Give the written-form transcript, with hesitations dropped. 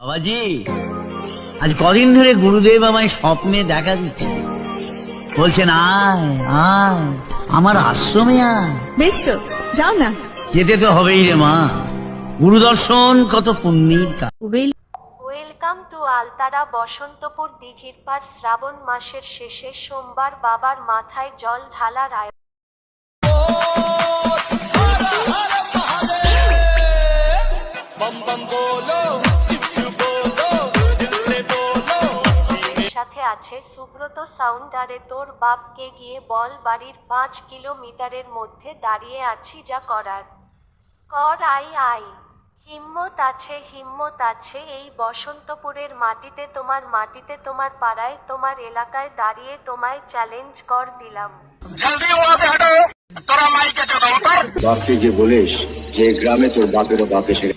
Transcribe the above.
বাবাজি, আজ কদিন ধরে গুরুদেব আমায় স্বপ্নে দেখা দিচ্ছে, বলছেন আয় আয় আমার আশ্রমে আয়। বেশ তো, যাও না। যেতে তো হবেই রে মা, গুরুদর্শন কত পুণ্যের কাজ। ওয়েলকাম টু আলতারা বসন্তপুর দিঘির পাড়। শ্রাবণ মাসের শেষে সোমবার বাবার মাথায় জল ঢালার আয়োজন। সাথে আছে সুব্রত সাউন্ড। আরে তোর বাপকে গিয়ে বল বাড়ির 5 কিলোমিটারের মধ্যে দাঁড়িয়ে আছি, যা করার কর, আই আই। হিম্মত আছে এই বসন্তপুরের মাটিতে, তোমার পাড়ায়, তোমার এলাকায় দাঁড়িয়ে তোমায় চ্যালেঞ্জ কর দিলাম। বাপকে যে বলিস যে গ্রামে তোর বাপেরও বাপ এসে